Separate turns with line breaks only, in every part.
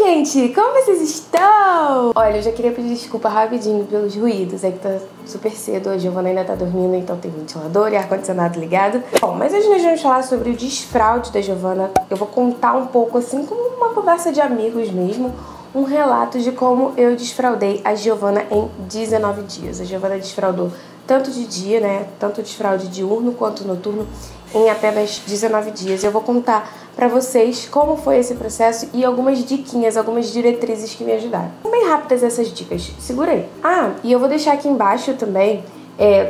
gente! Como vocês estão? Olha, eu já queria pedir desculpa rapidinho pelos ruídos. É que tá super cedo, a Giovana ainda tá dormindo, então tem ventilador e ar-condicionado ligado. Bom, mas hoje nós vamos falar sobre o desfraude da Giovana. Eu vou contar um pouco, assim, como uma conversa de amigos mesmo, um relato de como eu desfraudei a Giovana em 19 dias. A Giovana desfraudou tanto de dia, né, tanto desfraude diurno quanto noturno, em apenas 19 dias. Eu vou contar pra vocês como foi esse processo e algumas diquinhas, algumas diretrizes que me ajudaram. São bem rápidas essas dicas, segura aí. Ah, e eu vou deixar aqui embaixo também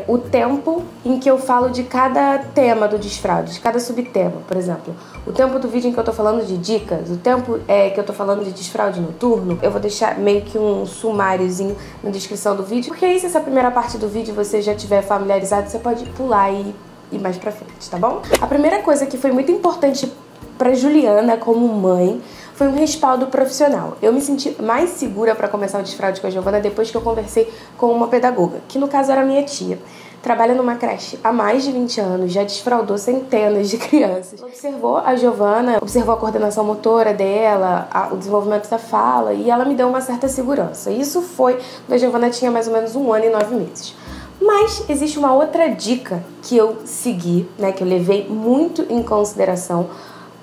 o tempo em que eu falo de cada tema do desfraude, de cada subtema, por exemplo. O tempo do vídeo em que eu tô falando de dicas, o tempo que eu tô falando de desfraude noturno, eu vou deixar meio que um sumáriozinho na descrição do vídeo, porque aí se essa primeira parte do vídeo você já tiver familiarizado, você pode pular e ir mais pra frente, tá bom? A primeira coisa que foi muito importante pra Juliana como mãe foi um respaldo profissional. Eu me senti mais segura para começar o desfraude com a Giovana depois que eu conversei com uma pedagoga, que no caso era minha tia. Trabalha numa creche há mais de 20 anos, já desfraudou centenas de crianças. Observou a Giovana, observou a coordenação motora dela, o desenvolvimento da fala, e ela me deu uma certa segurança. Isso foi quando a Giovana tinha mais ou menos 1 ano e 9 meses. Mas existe uma outra dica que eu segui, né, que eu levei muito em consideração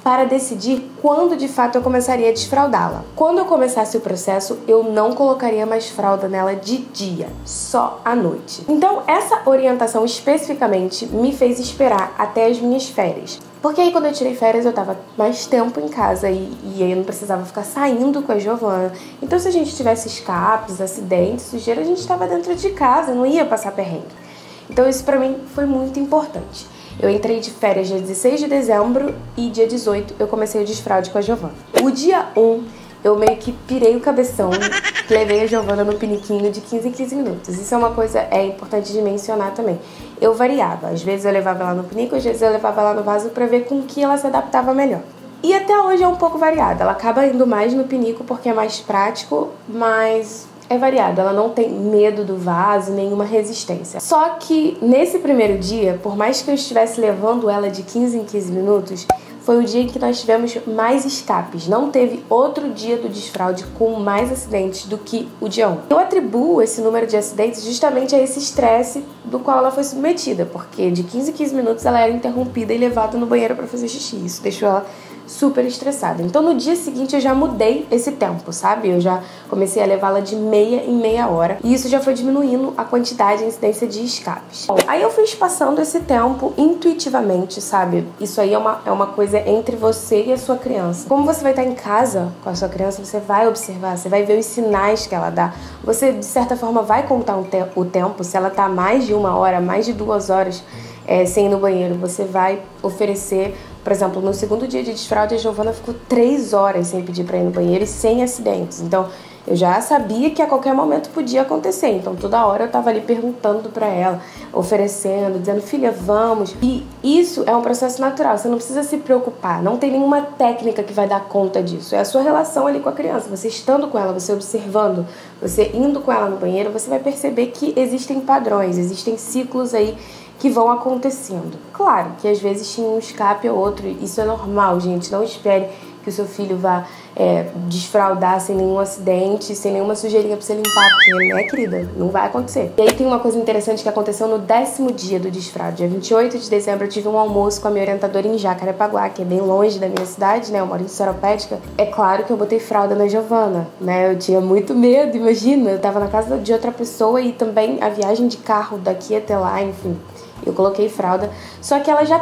para decidir quando de fato eu começaria a desfraudá-la. Quando eu começasse o processo, eu não colocaria mais fralda nela de dia, só à noite. Então essa orientação especificamente me fez esperar até as minhas férias. Porque aí quando eu tirei férias eu tava mais tempo em casa e aí eu não precisava ficar saindo com a Giovana. Então se a gente tivesse escapes, acidentes, sujeira, a gente tava dentro de casa, não ia passar perrengue. Então isso pra mim foi muito importante. Eu entrei de férias dia 16 de dezembro e dia 18 eu comecei o desfraude com a Giovana. O dia 1 eu meio que pirei o cabeção, levei a Giovana no piniquinho de 15 em 15 minutos. Isso é uma coisa importante de mencionar também. Eu variava, às vezes eu levava ela no pinico, às vezes eu levava ela no vaso pra ver com que ela se adaptava melhor. E até hoje é um pouco variada, ela acaba indo mais no pinico porque é mais prático, mas é variada, ela não tem medo do vaso, nenhuma resistência. Só que nesse primeiro dia, por mais que eu estivesse levando ela de 15 em 15 minutos, foi o dia em que nós tivemos mais escapes. Não teve outro dia do desfraude com mais acidentes do que o dia 1. Eu atribuo esse número de acidentes justamente a esse estresse do qual ela foi submetida, porque de 15 em 15 minutos ela era interrompida e levada no banheiro para fazer xixi. Isso deixou ela super estressada. Então no dia seguinte eu já mudei esse tempo, sabe? Eu já comecei a levá-la de meia em meia hora e isso já foi diminuindo a quantidade e incidência de escapes. Bom, aí eu fui espaçando esse tempo intuitivamente, sabe? Isso aí é uma coisa entre você e a sua criança. Como você vai estar em casa com a sua criança, você vai observar, você vai ver os sinais que ela dá. Você, de certa forma, vai contar o tempo. Se ela tá mais de 1 hora, mais de 2 horas sem ir no banheiro, você vai oferecer. Por exemplo, no segundo dia de desfraude, a Giovana ficou 3 horas sem pedir para ir no banheiro e sem acidentes. Então, eu já sabia que a qualquer momento podia acontecer. Então, toda hora eu tava ali perguntando para ela, oferecendo, dizendo, filha, vamos. E isso é um processo natural, você não precisa se preocupar. Não tem nenhuma técnica que vai dar conta disso. É a sua relação ali com a criança. Você estando com ela, você observando, você indo com ela no banheiro, você vai perceber que existem padrões, existem ciclos aí que vão acontecendo. Claro que às vezes tinha um escape ou outro, isso é normal, gente. Não espere que o seu filho vá desfraudar sem nenhum acidente, sem nenhuma sujeirinha pra você limpar, porque, né, querida, não vai acontecer. E aí tem uma coisa interessante que aconteceu no 10º dia do desfraude. Dia 28 de dezembro eu tive um almoço com a minha orientadora em Jacarepaguá, que é bem longe da minha cidade, né, eu moro em Seropédica. É claro que eu botei fralda na Giovana, né, eu tinha muito medo, imagina, eu tava na casa de outra pessoa e também a viagem de carro daqui até lá, enfim. Eu coloquei fralda, só que ela já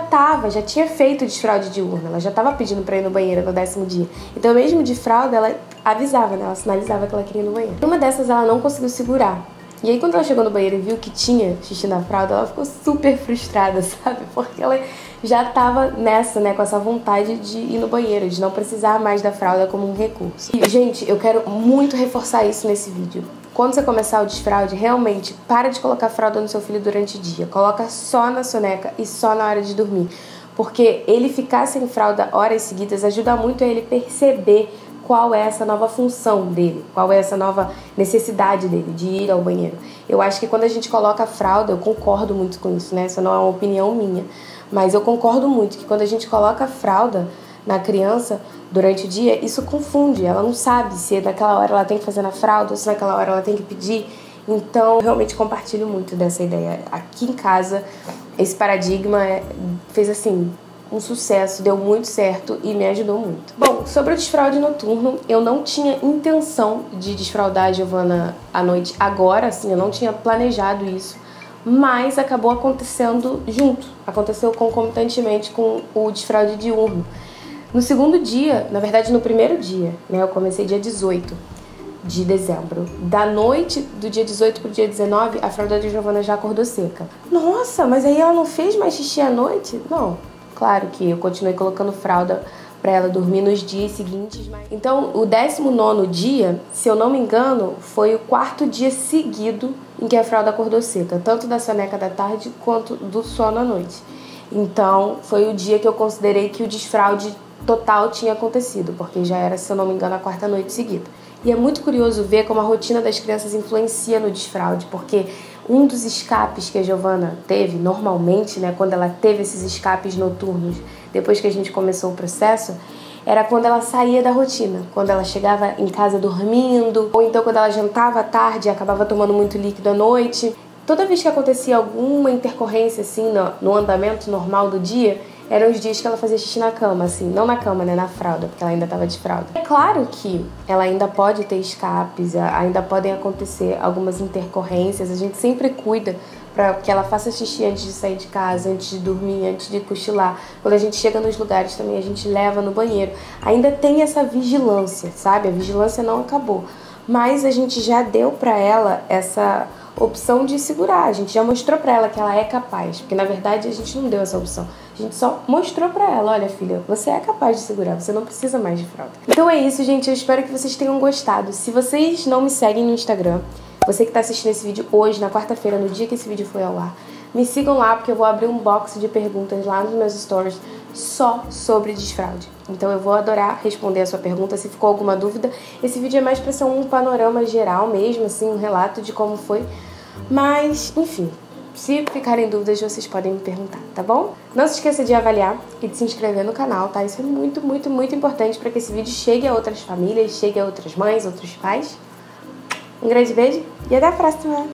tinha feito desfraude diurno, ela já tava pedindo pra ir no banheiro no 10º dia. Então mesmo de fralda, ela avisava, né? Ela sinalizava que ela queria ir no banheiro. Uma dessas ela não conseguiu segurar. E aí quando ela chegou no banheiro e viu que tinha xixi na fralda, ela ficou super frustrada, sabe? Porque ela já tava nessa, né, com essa vontade de ir no banheiro, de não precisar mais da fralda como um recurso. E, gente, eu quero muito reforçar isso nesse vídeo. Quando você começar o desfraude, realmente, para de colocar fralda no seu filho durante o dia. Coloca só na soneca e só na hora de dormir. Porque ele ficar sem fralda horas seguidas ajuda muito a ele perceber qual é essa nova função dele, qual é essa nova necessidade dele de ir ao banheiro. Eu acho que quando a gente coloca a fralda, eu concordo muito com isso, né? Essa não é uma opinião minha, mas eu concordo muito que quando a gente coloca a fralda, na criança durante o dia, isso confunde. Ela não sabe se naquela hora ela tem que fazer na fralda ou se naquela hora ela tem que pedir. Então, eu realmente compartilho muito dessa ideia. Aqui em casa, esse paradigma fez, assim, um sucesso, deu muito certo e me ajudou muito. Bom, sobre o desfraude noturno, eu não tinha intenção de desfraldar a Giovana à noite agora, assim, eu não tinha planejado isso, mas acabou acontecendo junto, aconteceu concomitantemente com o desfraude diurno. No segundo dia, na verdade no primeiro dia, né, eu comecei dia 18 de dezembro. Da noite do dia 18 pro dia 19, a fralda de Giovana já acordou seca. Nossa, mas aí ela não fez mais xixi à noite? Não. Claro que eu continuei colocando fralda para ela dormir nos dias seguintes. Então, o 19º dia, se eu não me engano, foi o 4º dia seguido em que a fralda acordou seca, tanto da soneca da tarde quanto do sono à noite. Então, foi o dia que eu considerei que o desfraude total tinha acontecido, porque já era, se eu não me engano, a 4ª noite seguida. E é muito curioso ver como a rotina das crianças influencia no desfraude, porque um dos escapes que a Giovana teve, normalmente, né, quando ela teve esses escapes noturnos, depois que a gente começou o processo, era quando ela saía da rotina, quando ela chegava em casa dormindo, ou então quando ela jantava à tarde e acabava tomando muito líquido à noite. Toda vez que acontecia alguma intercorrência assim no andamento normal do dia, eram os dias que ela fazia xixi na cama, assim, não na cama, né, na fralda, porque ela ainda estava de fralda. É claro que ela ainda pode ter escapes, ainda podem acontecer algumas intercorrências, a gente sempre cuida para que ela faça xixi antes de sair de casa, antes de dormir, antes de cochilar. Quando a gente chega nos lugares também, a gente leva no banheiro. Ainda tem essa vigilância, sabe? A vigilância não acabou, mas a gente já deu para ela essa opção de segurar, a gente já mostrou pra ela que ela é capaz, porque na verdade a gente não deu essa opção, a gente só mostrou pra ela, olha filha, você é capaz de segurar, você não precisa mais de fralda. Então é isso, gente, eu espero que vocês tenham gostado. Se vocês não me seguem no Instagram, você que tá assistindo esse vídeo hoje, na quarta-feira, no dia que esse vídeo foi ao ar, me sigam lá, porque eu vou abrir um box de perguntas lá nos meus stories só sobre desfraude. Então eu vou adorar responder a sua pergunta, se ficou alguma dúvida. Esse vídeo é mais para ser um panorama geral mesmo, assim, um relato de como foi. Mas, enfim, se ficarem dúvidas, vocês podem me perguntar, tá bom? Não se esqueça de avaliar e de se inscrever no canal, tá? Isso é muito, muito, muito importante para que esse vídeo chegue a outras famílias, chegue a outras mães, outros pais. Um grande beijo e até a próxima!